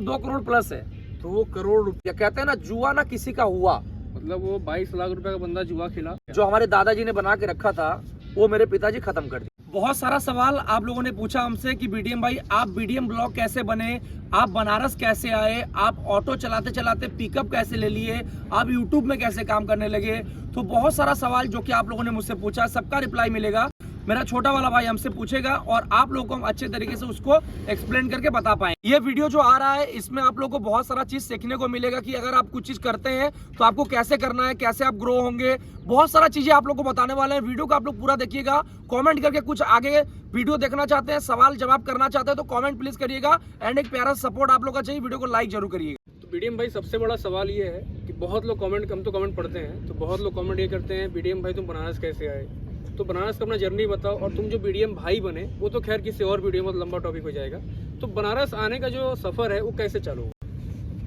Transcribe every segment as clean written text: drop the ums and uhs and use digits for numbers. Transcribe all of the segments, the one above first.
2 crore plus है। 2 करोड़ रुपया। कहते हैं ना जुआ ना किसी का हुआ, मतलब वो 22 लाख रुपए का बंदा जुआ खेला। जो हमारे दादाजी ने बना के रखा था वो मेरे पिताजी खत्म कर दिया। बहुत सारा सवाल आप लोगों ने पूछा हमसे कि बीडीएम भाई आप बीडीएम ब्लॉग कैसे बने, आप बनारस कैसे आए, आप ऑटो चलाते चलाते पिकअप कैसे ले लिए, आप यूट्यूब में कैसे काम करने लगे। तो बहुत सारा सवाल जो कि आप लोगों ने मुझसे पूछा, सबका रिप्लाई मिलेगा। मेरा छोटा वाला भाई हमसे पूछेगा और आप लोगों को हम अच्छे तरीके से उसको एक्सप्लेन करके बता पाएंगे। ये वीडियो जो आ रहा है इसमें आप लोगों को बहुत सारा चीज सीखने को मिलेगा कि अगर आप कुछ चीज करते हैं तो आपको कैसे करना है, कैसे आप ग्रो होंगे। बहुत सारा चीजें आप लोग को बताने वाले हैं। वीडियो को आप लोग पूरा देखिएगा। कमेंट करके कुछ आगे वीडियो देखना चाहते हैं, सवाल जवाब करना चाहते हैं तो कमेंट प्लीज करिएगा। एंड एक प्यारा सपोर्ट आप लोग का चाहिए, वीडियो को लाइक जरूर करिएगा। तो बीडीएम भाई सबसे बड़ा सवाल ये है कि बहुत लोग कमेंट, हम तो कमेंट पढ़ते हैं, तो बहुत लोग कमेंट ये करते हैं बीडीएम भाई तुम बनारस कैसे आए। तो बनारस का अपना जर्नी बताओ। और तुम जो बीडीएम भाई बने वो तो खैर किसी और वीडियो में लंबा टॉपिक हो जाएगा। तो बनारस आने का जो सफर है वो कैसे चालू हुआ?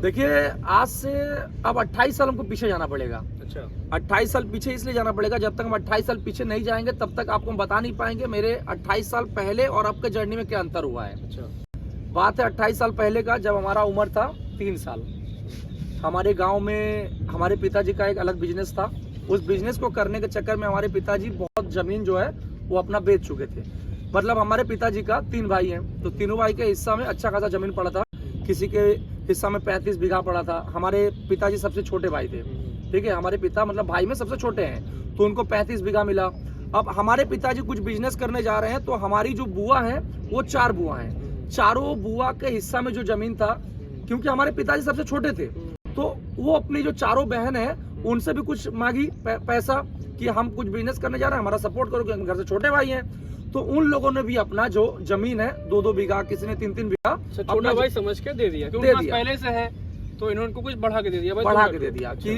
देखिए आज से अब 28 साल हमको पीछे जाना पड़ेगा। अच्छा, 28 साल पीछे इसलिए जाना पड़ेगा, जब तक हम 28 साल पीछे नहीं जाएंगे तब तक आपको हम बता नहीं पाएंगे मेरे 28 साल पहले और अब के जर्नी में क्या अंतर हुआ है। अच्छा। बात है 28 साल पहले का, जब हमारा उम्र था 3 साल। हमारे गांव में हमारे पिताजी का एक अलग बिजनेस था। उस बिजनेस को करने के चक्कर में हमारे पिताजी बहुत जमीन जो है वो अपना बेच चुके थे। मतलब हमारे पिताजी का 3 भाई हैं, तो तीनों भाई के हिस्सा में अच्छा खासा जमीन पड़ा था। किसी के हिस्सा में 35 बीघा पड़ा था। हमारे पिताजी सबसे छोटे भाई थे, ठीक है। हमारे पिता मतलब भाई में सबसे छोटे हैं, तो उनको 35 बीघा मिला। अब हमारे पिताजी कुछ बिजनेस करने जा रहे हैं, तो हमारी जो बुआ है वो 4 बुआ हैं। चारों बुआ के हिस्सा में जो जमीन था, क्योंकि हमारे पिताजी सबसे छोटे थे, तो वो अपनी जो चारों बहन है उनसे भी कुछ मांगी पैसा कि हम कुछ बिजनेस करने जा रहे हैं, हमारा सपोर्ट करो, क्योंकि घर से छोटे भाई हैं। तो उन लोगों ने भी अपना जो जमीन है 2-2 बीघा, किसी ने 3-3 बीघा छोटा भाई समझ के दे दिया, क्योंकि पहले से है तो इन्होंने कुछ बढ़ा के दे दिया, बढ़ा के दे दिया कि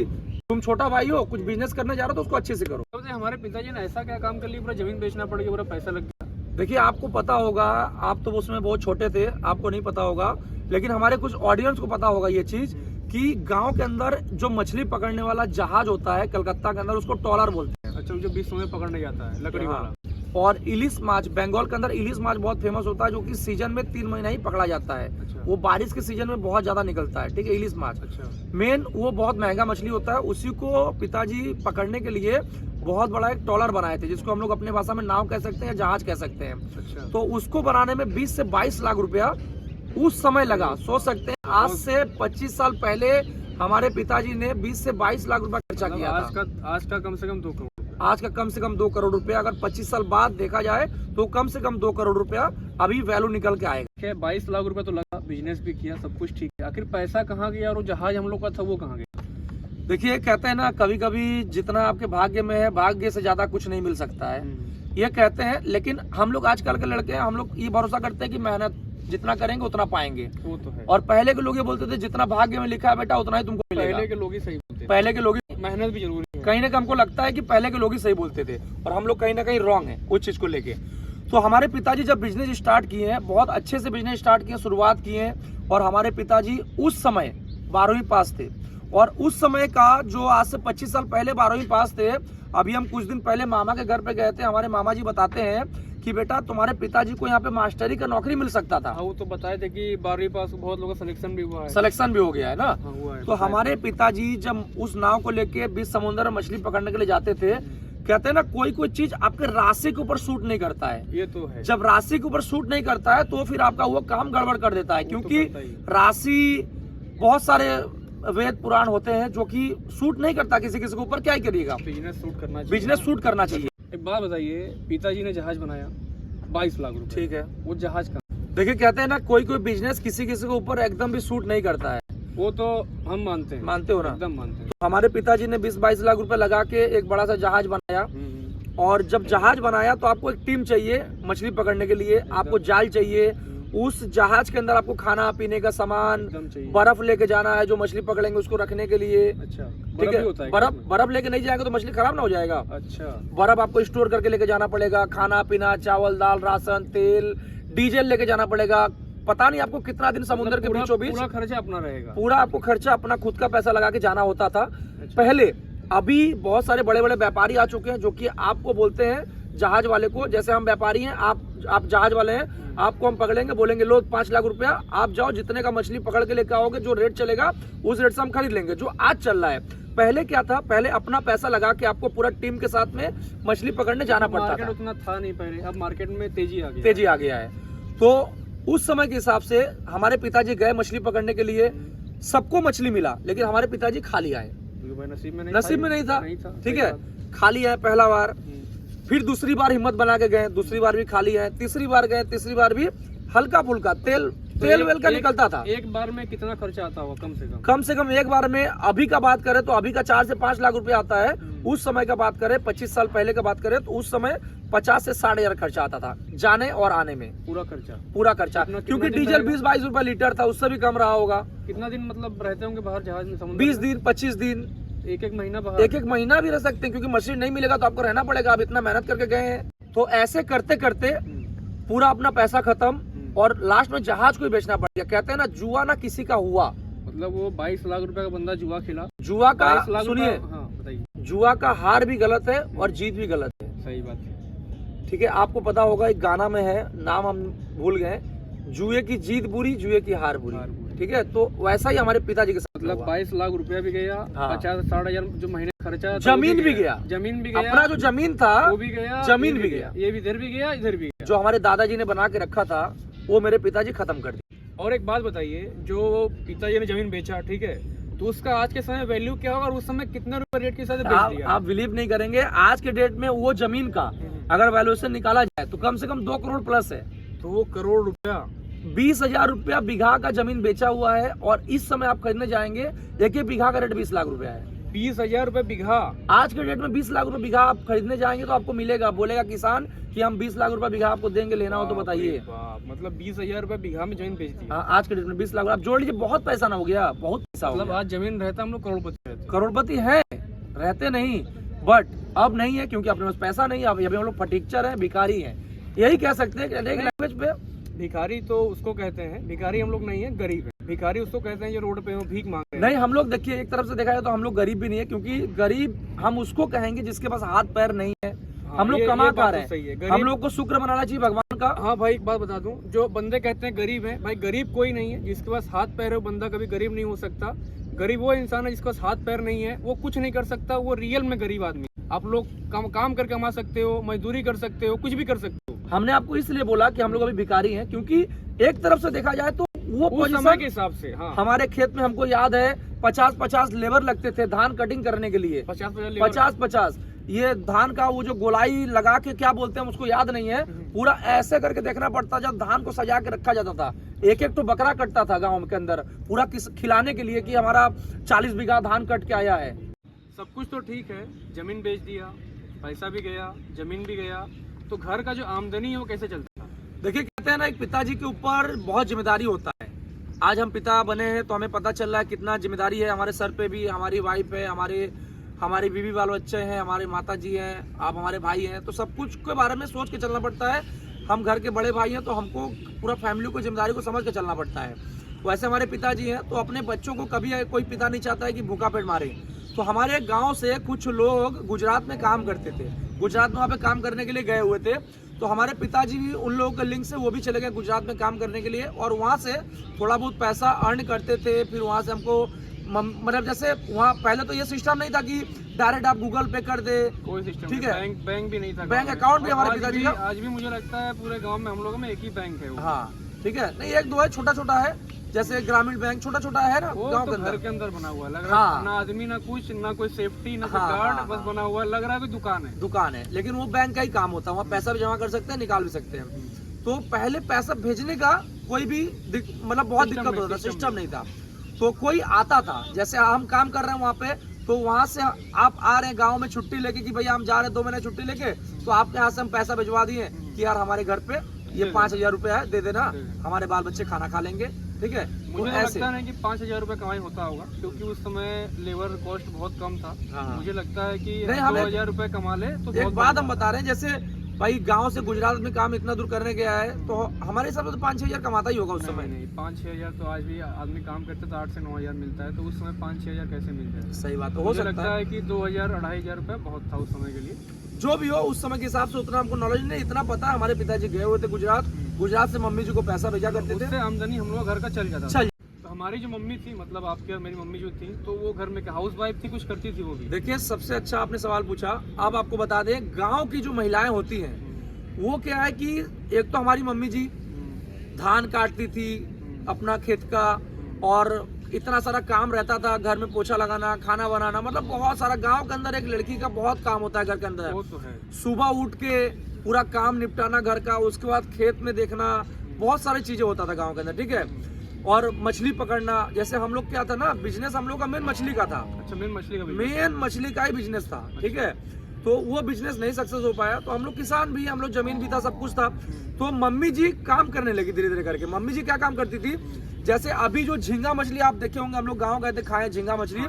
तुम छोटा भाई हो, कुछ बिजनेस करने जा रहे हो तो उसको अच्छे से करो। हमारे पिताजी ने ऐसा क्या काम कर लिया, पूरा जमीन बेचना पड़ गया, पूरा पैसा लग गया। देखिए आपको पता होगा, आप तो उसमें बहुत छोटे थे, आपको नहीं पता होगा, लेकिन हमारे कुछ ऑडियंस को पता होगा ये चीज कि गांव के अंदर जो मछली पकड़ने वाला जहाज होता है कलकत्ता के अंदर, उसको ट्रॉलर बोलते हैं। अच्छा, जो बीच में पकड़ने जाता है लकड़ी वाला। और इलिश माछ, बंगाल के अंदर इलिश माछ बहुत फेमस होता है, जो कि सीजन में 3 महीना ही पकड़ा जाता है। अच्छा। वो बारिश के सीजन में बहुत ज्यादा निकलता है, ठीक है, इलिश माछ। अच्छा। मेन वो बहुत महंगा मछली होता है, उसी को पिताजी पकड़ने के लिए बहुत बड़ा एक ट्रॉलर बनाए थे, जिसको हम लोग अपने भाषा में नाव कह सकते हैं या जहाज कह सकते हैं। अच्छा। तो उसको बनाने में 20 से 22 लाख रुपया उस समय लगा। सोच सकते हैं आज से 25 साल पहले हमारे पिताजी ने 20 से 22 लाख रुपया खर्चा किया था। आज का कम से कम 2 करोड़। आज का कम से कम 2 करोड़ रुपया, अगर 25 साल बाद देखा जाए तो कम से कम 2 करोड़ रुपया अभी वैल्यू निकल के आएगा। 22 लाख रुपया तो लगा, बिजनेस भी किया, सब कुछ ठीक है, आखिर पैसा कहाँ गया और वो जहाज हम लोग का था वो कहाँ गया? देखिए कहते हैं ना, कभी कभी जितना आपके भाग्य में है, भाग्य से ज्यादा कुछ नहीं मिल सकता है, ये कहते हैं। लेकिन हम लोग आजकल के लड़के हैं, हम लोग ये भरोसा करते हैं कि मेहनत जितना करेंगे उतना पाएंगे। वो तो है। और पहले के लोग ये बोलते थे जितना भाग्य में लिखा है बेटा उतना ही तुमको मिलेगा। पहले के लोग ही सही बोलते थे। पहले के लोग मेहनत भी जरूरी है। कहीं ना कहीं हमको लगता है कि पहले के लोग ही सही बोलते थे, और हम लोग कहीं ना कहीं रॉन्ग है उस चीज को लेके। तो हमारे पिताजी जब बिजनेस स्टार्ट किए हैं, बहुत अच्छे से बिजनेस स्टार्ट किए, शुरुआत किए हैं। और हमारे पिताजी उस समय 12वीं पास थे, और उस समय का जो आज से 25 साल पहले 12वीं पास थे। अभी हम कुछ दिन पहले मामा के घर पे गए थे, हमारे मामा जी बताते हैं कि बेटा तुम्हारे पिताजी को यहाँ पे मास्टरी का नौकरी मिल सकता था। वो तो बताए थे कि 12वीं पास बहुत लोगों का सिलेक्शन भी हुआ है। सिलेक्शन भी हो गया है ना। हुआ है। तो हमारे पिताजी जब उस नाव को लेके बीच समुद्र में मछली पकड़ने के लिए जाते थे, कहते हैं ना कोई चीज आपके राशि के ऊपर सूट नहीं करता है। ये तो है। जब राशि के ऊपर सूट नहीं करता है तो फिर आपका वो काम गड़बड़ कर देता है, क्योंकि राशि बहुत सारे वेद पुराण होते हैं जो कि सूट नहीं करता किसी किसी के ऊपर। क्या ही करिएगा, बिजनेस सूट करना चाहिए। बिजनेस सूट करना चाहिए। एक बात बताइए, पिताजी ने जहाज बनाया 22 लाख रुपए, ठीक है, वो जहाज का देखिए कहते हैं ना कोई बिजनेस किसी किसी के ऊपर एकदम भी सूट नहीं करता है। वो तो हम मानते हैं। मानते हो ना? एकदम मानते हैं। तो हमारे पिताजी ने 20-22 लाख रुपए लगा के एक बड़ा सा जहाज बनाया। और जब जहाज बनाया तो आपको एक टीम चाहिए मछली पकड़ने के लिए, आपको जाल चाहिए, उस जहाज के अंदर आपको खाना पीने का सामान, बर्फ लेके जाना है, जो मछली पकड़ेंगे उसको रखने के लिए। अच्छा, ठीक है। बर्फ लेके नहीं जाएगा तो मछली खराब ना हो जाएगा। अच्छा, बर्फ आपको स्टोर करके लेके जाना पड़ेगा, खाना पीना, चावल दाल राशन तेल डीजल लेके जाना पड़ेगा। पता नहीं आपको कितना दिन समुद्र के बीचों बीच पूरा खर्चा अपना रहेगा। पूरा आपको खर्चा अपना खुद का पैसा लगा के जाना होता था पहले। अभी बहुत सारे बड़े बड़े व्यापारी आ चुके हैं जो कि आपको बोलते हैं जहाज वाले को, जैसे हम व्यापारी हैं, आप जहाज वाले हैं, आपको हम पकड़ेंगे, बोलेंगे लो 5 लाख रुपया, आप जाओ जितने का मछली पकड़ के लेकर आओगे, जो रेट चलेगा उस रेट से हम खरीद लेंगे, जो आज चल रहा है। पहले क्या था, पहले अपना पैसा लगा के आपको पूरा टीम के साथ में मछली पकड़ने जाना पड़ता मार्केट था। उतना था नहीं पहले, अब मार्केट में तेजी आ गई। तेजी आ गया है। तो उस समय के हिसाब से हमारे पिताजी गए मछली पकड़ने के लिए, सबको मछली मिला, लेकिन हमारे पिताजी खाली आए, क्योंकि भाई नसीब में नहीं था। ठीक सही है, बात। खाली आए पहला बार, फिर दूसरी बार हिम्मत बना के गए, दूसरी बार भी खाली है, तीसरी बार गए, तीसरी बार भी हल्का फुल्का तेल वेल का निकलता था। एक बार में कितना खर्चा आता होगा? कम से कम एक बार में, अभी का बात करें तो अभी का 4 से 5 लाख रुपया आता है। उस समय का बात करें, 25 साल पहले का बात करें, तो उस समय 50 से 60 हजार खर्चा आता था जाने और आने में, पूरा खर्चा। क्योंकि डीजल 20-22 रुपए लीटर था, उससे भी कम रहा होगा। कितना दिन मतलब रहते होंगे बाहर जहाज में, समुद्र 20 दिन, 25 दिन, एक महीना बाहर, एक महीना भी रह सकते हैं, क्योंकि मछली नहीं मिलेगा तो आपको रहना पड़ेगा। आप इतना मेहनत करके गए हैं, तो ऐसे करते करते पूरा अपना पैसा खत्म, और लास्ट में जहाज को ही बेचना पड़ गया। कहते हैं ना, जुआ ना किसी का हुआ। मतलब वो 22 लाख रुपए का बंदा जुआ खेला। जुआ का, 22 लाख सुनिए, हाँ बताइए, जुआ का हार भी गलत है और जीत भी गलत है। सही बात है। ठीक है, आपको पता होगा, एक गाना में है, नाम हम भूल गए, जुए की जीत बुरी, जुए की हार बुरी। ठीक है, तो वैसा ही हमारे पिताजी के साथ मतलब 22 लाख रुपया भी गया, हाँ। 50-60 हजार जो महीने खर्चा, जमीन भी गया, अपना जो जमीन था वो भी गया, जमीन भी गया, ये भी इधर भी गया, इधर भी गया। जो हमारे दादाजी ने बना के रखा था, वो मेरे पिताजी खत्म कर दिए। और एक बात बताइए, जो पिताजी ने जमीन बेचा, ठीक है, तो उसका आज के समय वैल्यू क्या होगा और उस समय कितने रुपए रेट के साथ बेच दिया? आप बिलीव नहीं करेंगे, आज के डेट में वो जमीन का अगर वैल्यूएशन निकाला जाए तो कम से कम 2 करोड़ प्लस है। 2 करोड़ रुपया, 20,000 रुपया बीघा का जमीन बेचा हुआ है, और इस समय आप खरीदने जाएंगे, एक बीघा का रेट 20 लाख रुपया है। 20,000 रुपए बीघा। आज के डेट में 20 लाख रुपए बीघा आप खरीदने जाएंगे तो आपको मिलेगा, बोलेगा किसान कि हम 20 लाख रुपए बीघा आपको देंगे, लेना हो तो बताइए। मतलब 20,000 रुपए बीघा में जमीन बेच दी। हाँ, आज के डेट में 20 लाख, आप जोड़ लीजिए, बहुत पैसा ना हो गया, बहुत पैसा हो मतलब गया। आज जमीन रहता हम लोग करोड़पति रहते। करोड़पति है, रहते नहीं, बट अब नहीं है, क्योंकि अपने पास पैसा नहीं है। अभी हम लोग फटीचर हैं, भिखारी हैं, यही कह सकते हैं एक लैंग्वेज पे। भिखारी तो उसको कहते हैं, भिखारी हम लोग नहीं है, गरीब है। भिखारी उसको कहते हैं जो रोड पे हो, भीख मांग रहे हैं। नहीं, हम लोग देखिए, एक तरफ से देखा जाए तो हम लोग गरीब भी नहीं है, क्योंकि गरीब हम उसको कहेंगे जिसके पास हाथ पैर नहीं है। हम लोग कमा पा रहे हैं, हम लोग को शुक्र मनाना चाहिए भगवान का। हाँ भाई, एक बात बता दूं, जो बंदे कहते हैं गरीब है, भाई गरीब कोई नहीं है। जिसके पास हाथ पैर है वो बंदा कभी गरीब नहीं हो सकता। गरीब वो इंसान है जिसके पास हाथ पैर नहीं है, वो कुछ नहीं कर सकता, वो रियल में गरीब आदमी। आप लोग काम कर कमा सकते हो, मजदूरी कर सकते हो, कुछ भी कर सकते हो। हमने आपको इसलिए बोला कि हम लोग अभी भिखारी हैं, क्योंकि एक तरफ से देखा जाए तो वो उस समय के हिसाब से, हाँ, हमारे खेत में हमको याद है 50-50 लेबर लगते थे धान कटिंग करने के लिए। 50-50 ये धान का वो जो गोलाई लगा के क्या बोलते हैं उसको याद नहीं है, पूरा ऐसे करके देखना पड़ता, जब धान को सजा के रखा जाता था। एक तो बकरा कटता था गाँव के अंदर, पूरा खिलाने के लिए कि हमारा 40 बीघा धान कट के आया है। सब कुछ तो ठीक है, जमीन बेच दिया, पैसा भी गया, जमीन भी गया, तो घर का जो आमदनी है वो कैसे चलता था? देखिए, कहते हैं ना, एक पिताजी के ऊपर बहुत जिम्मेदारी होता है। आज हम पिता बने हैं तो हमें पता चल रहा है कितना जिम्मेदारी है हमारे सर पे भी। हमारी वाइफ है, हमारी बीवी बाल बच्चे हैं, हमारे माता जी हैं, आप हमारे भाई हैं, तो सब कुछ के बारे में सोच के चलना पड़ता है। हम घर के बड़े भाई हैं तो हमको पूरा फैमिली को जिम्मेदारी को समझ के चलना पड़ता है। वैसे हमारे पिताजी हैं तो अपने बच्चों को कभी कोई पिता नहीं चाहता है कि भूखा पेट मारे। तो हमारे गांव से कुछ लोग गुजरात में काम करते थे, गुजरात में वहाँ पे काम करने के लिए गए हुए थे। तो हमारे पिताजी भी उन लोगों के लिंक से वो भी चले गए गुजरात में काम करने के लिए, और वहाँ से थोड़ा बहुत पैसा अर्न करते थे। फिर वहाँ से हमको मतलब जैसे वहाँ पहले तो ये सिस्टम नहीं था कि डायरेक्ट आप गूगल पे कर दे, कोई सिस्टम ठीक है, बैंक भी नहीं था, बैंक अकाउंट भी हमारे पिताजी का। आज भी मुझे लगता है पूरे गांव में हम लोगों में एक ही बैंक है वो। हाँ, ठीक है, नहीं 1-2 है, छोटा है, जैसे ग्रामीण बैंक छोटा है ना गाँव तो घर के अंदर बना हुआ लग रहा है, ना आदमी ना कुछ, ना कोई सेफ्टी, ना कोई गार्ड, बस बना हुआ लग रहा है कोई दुकान है। लेकिन वो बैंक का ही काम होता है, वहाँ पैसा भी जमा कर सकते हैं, निकाल भी सकते हैं। तो पहले पैसा भेजने का कोई भी मतलब बहुत दिक्कत होता था, सिस्टम नहीं था। तो कोई आता था, जैसे हम काम कर रहे हैं वहाँ पे, तो वहाँ से आप आ रहे हैं गाँव में छुट्टी लेके कि भैया हम जा रहे हैं 2 महीने छुट्टी लेके, तो आपके यहाँ से हम पैसा भिजवा दिए कि यार हमारे घर पे ये 5,000 रुपया है, दे देना, हमारे बाल बच्चे खाना खा लेंगे, ठीक है। मुझे लगता है कि 5,000 रुपए कमाई होता होगा, क्योंकि उस समय लेबर कॉस्ट बहुत कम था। मुझे लगता है कि 2,000 रुपए कमा ले तो एक बात हम बता रहे हैं, जैसे भाई गांव से गुजरात में काम इतना दूर करने गया है, तो हमारे हिसाब से तो 5-6 हजार कमाता ही होगा उस समय। नहीं, 5-6 हजार तो आज भी आदमी काम करते तो 8 से 9 हजार मिलता है, तो उस समय 5-6 हजार कैसे मिल जाए? सही बात, हो मुझे सकता लगता है कि 2,000-2,500 रुपए बहुत था उस समय के लिए। जो भी हो उस समय के हिसाब से उतना हमको नॉलेज नहीं, इतना पता है हमारे पिताजी गए हुए थे गुजरात से मम्मी जी को पैसा भेजा करते थे, उससे आमदनी हम लोग घर का चल जाता था। चल। तो हमारी जो मम्मी थी, मतलब आपकी और मेरी मम्मी जो थी, तो वो घर में हाउस वाइफ थी, कुछ करती थी वो भी? देखिए सबसे अच्छा आपने सवाल पूछा। अब आपको बता दें, गाँव की जो महिलाएं होती हैं वो क्या है कि एक तो हमारी मम्मी जी धान काटती थी अपना खेत का, और इतना सारा काम रहता था, घर में पोछा लगाना, खाना बनाना, मतलब बहुत सारा। गांव के अंदर एक लड़की का बहुत काम होता है घर के अंदर। वो तो है। सुबह उठ के पूरा काम निपटाना घर का, उसके बाद खेत में देखना, बहुत सारी चीजें होता था गांव के अंदर, ठीक है। और मछली पकड़ना, जैसे हम लोग क्या था ना, बिजनेस हम लोग का मेन मछली का था। अच्छा, मेन मछली का मेन मछली का ही बिजनेस था, ठीक है। तो वो बिजनेस नहीं सक्सेस हो पाया, तो हम लोग किसान भी, हम लोग जमीन भी था, सब कुछ था। तो मम्मी जी काम करने लगी धीरे धीरे करके। मम्मी जी क्या काम करती थी, जैसे अभी जो झींगा मछली आप देखे होंगे, हम लोग गाँव गए थे, खाए झींगा मछली,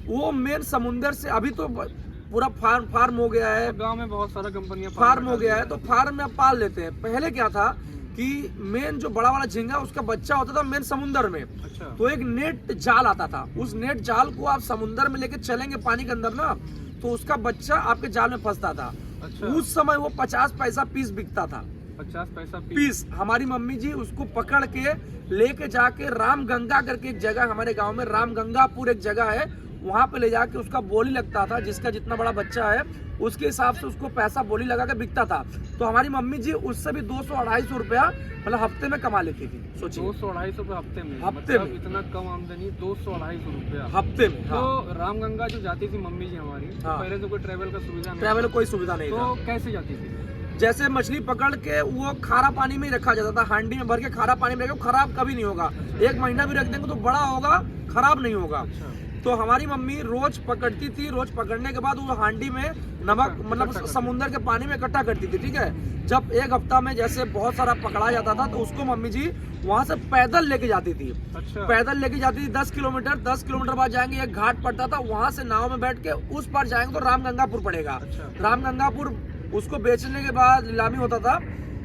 वो मेन समुंदर से, अभी तो पूरा फार्म हो गया है, गांव में बहुत सारा कंपनियां फार्म हो गया है, तो फार्म में आप पाल लेते हैं। पहले क्या था कि मेन जो बड़ा वाला झींगा, उसका बच्चा होता था मेन समुंदर में। अच्छा। तो एक नेट जाल आता था, उस नेट जाल को आप समुंदर में लेके चलेंगे पानी के अंदर ना, तो उसका बच्चा आपके जाल में फंसता था। अच्छा। उस समय वो 50 पैसा पीस बिकता था, 50 पैसा पीस। हमारी मम्मी जी उसको पकड़ के लेके जाके रामगंगा करके एक जगह, हमारे गांव में रामगंगापुर एक जगह है, वहां पे ले जाके उसका बोली लगता था। जिसका जितना बड़ा बच्चा है उसके हिसाब से उसको पैसा बोली लगा के बिकता था। तो हमारी मम्मी जी उससे भी 200-250 रुपया मतलब हफ्ते में कमा लेती थी। सोचिए 200-250 रुपये हफ्ते में, हफ्ते मतलब में इतना कम आमदनी, 200-250 रुपया हफ्ते में। तो हाँ। रामगंगा जो जाती थी मम्मी जी हमारी, तो हाँ। पहले तो कोई ट्रैवल का सुविधा नहीं, ट्रैवल कोई सुविधा नहीं था। तो कैसे जाती थी? जैसे मछली पकड़ के वो खारा पानी में ही रखा जाता था, हांडी में भर के खारा पानी में रखा, खराब कभी नहीं होगा। 1 महीना भी रख देंगे तो बड़ा होगा, खराब नहीं होगा। अच्छा। तो हमारी मम्मी रोज पकड़ती थी, रोज पकड़ने के बाद वो हांडी में नमक मतलब समुंदर के पानी में इकट्ठा करती थी, ठीक है। जब एक हफ्ता में जैसे बहुत सारा पकड़ा जाता था, तो उसको मम्मी जी वहां से पैदल लेके जाती थी। अच्छा। पैदल लेके जाती थी 10 किलोमीटर। 10 किलोमीटर बाद जाएंगे, एक घाट पड़ता था, वहां से नाव में बैठ के उस पार जाएंगे तो रामगंगापुर पड़ेगा। अच्छा। रामगंगापुर उसको बेचने के बाद नीलामी होता था,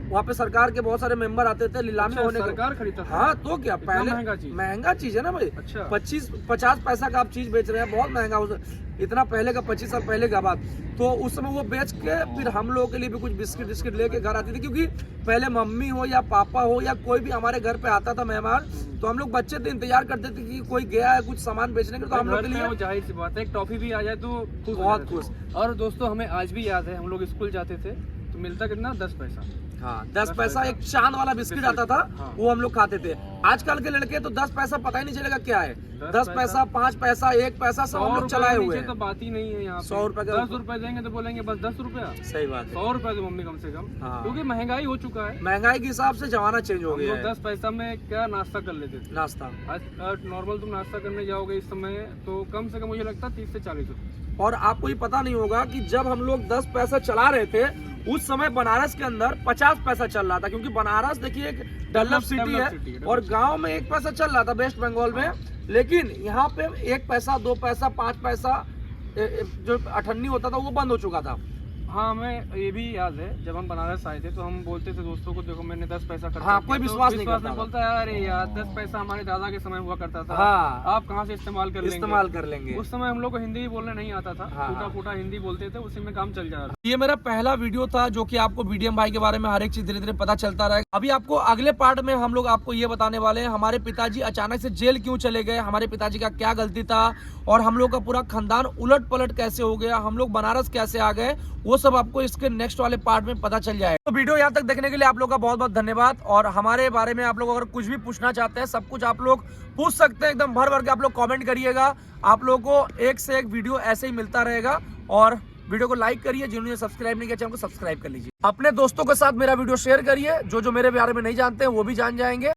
वहाँ पे सरकार के बहुत सारे मेंबर आते थे। नीलामी होने के सरकार खरीदता था? हाँ, तो क्या, पहले महंगा चीज है ना भाई। अच्छा। 25-50 पैसा का आप चीज बेच रहे हैं, बहुत महंगा। इतना पहले का 25 साल पहले का बात। तो उस समय वो बेच के फिर हम लोगों के लिए भी कुछ बिस्किट लेके घर आती थी, क्योंकि पहले मम्मी हो या पापा हो या कोई भी हमारे घर पे आता था मेहमान, तो हम लोग बच्चे थे, इंतजार करते थे कि कोई गया है कुछ सामान बेचने के, तो हम लोग के लिए जाहिर सी बात है, एक टॉफी भी आ जाए तो बहुत खुश। और दोस्तों हमें आज भी याद है, हम लोग स्कूल जाते थे तो मिलता कितना, 10 पैसा। हाँ, 10 पैसा एक चांद वाला बिस्किट आता था। हाँ। वो हम लोग खाते थे। आजकल के लड़के तो 10 पैसा पता ही नहीं चलेगा क्या है। 10 पैसा, 5 पैसा, 1 पैसा सब हम लोग चलाए हुए हैं। तो बात ही नहीं है यहाँ पे। 100 रुपए, 10 रुपए देंगे तो बोलेंगे बस 10 रुपया। सही बात है। 100 रुपए तो मम्मी कम से कम, हाँ। क्योंकि महंगाई हो चुका है। महंगाई के हिसाब से जमाना चेंज हो गया है। 10 पैसा में क्या नाश्ता कर लेते थे। नाश्ता आज नॉर्मल तुम नाश्ता करने जाओगे इस समय तो कम से कम मुझे लगता है 30 से 40 रुपए। और आपको ये पता नहीं होगा कि जब हम लोग 10 पैसा चला रहे थे, उस समय बनारस के अंदर 50 पैसा चल रहा था, क्योंकि बनारस देखिए एक डेवलप सिटी है, और गांव में 1 पैसा चल रहा था वेस्ट बंगाल में। लेकिन यहाँ पे 1 पैसा, 2 पैसा, 5 पैसा जो अठन्नी होता था वो बंद हो चुका था। हाँ, हमें ये भी याद है, जब हम बनारस आए थे तो हम बोलते थे दोस्तों को, देखो मैंने 10 पैसा खर्चा हाँ, किया। कोई विश्वास नहीं करता। बोलता है अरे यार 10 पैसा हमारे दादा के समय हुआ करता था। हाँ, आप कहाँ से इस्तेमाल कर लेंगे। उस समय हम लोग को हिंदी भी बोलने नहीं आता था। हाँ, फूटा फूटा हिंदी बोलते थे, उसी में काम चल जा रहा था। ये मेरा पहला वीडियो था जो कि आपको बीडीएम भाई के बारे में हर एक चीज धीरे धीरे पता चलता रहेगा। अभी आपको अगले पार्ट में हम लोग आपको ये बताने वाले हैं हमारे पिताजी अचानक से जेल क्यों चले गए, हमारे पिताजी का क्या गलती था, और हम लोग का पूरा खानदान उलट पलट कैसे हो गया, हम लोग बनारस कैसे आ गए, वो सब आपको इसके नेक्स्ट वाले पार्ट में पता चल जाएगा। तो वीडियो यहाँ तक देखने के लिए आप लोग का बहुत बहुत धन्यवाद। और हमारे बारे में आप लोग अगर कुछ भी पूछना चाहते हैं, सब कुछ आप लोग पूछ सकते हैं, एकदम भर भर के आप लोग कमेंट करिएगा। आप लोगों को एक से एक वीडियो ऐसे ही मिलता रहेगा। और वीडियो को लाइक करिए, जिन्होंने सब्सक्राइब नहीं किया चैनल को सब्सक्राइब कर लीजिए। अपने दोस्तों के साथ मेरा वीडियो शेयर करिए, जो मेरे बारे में नहीं जानते हैं वो भी जान जाएंगे।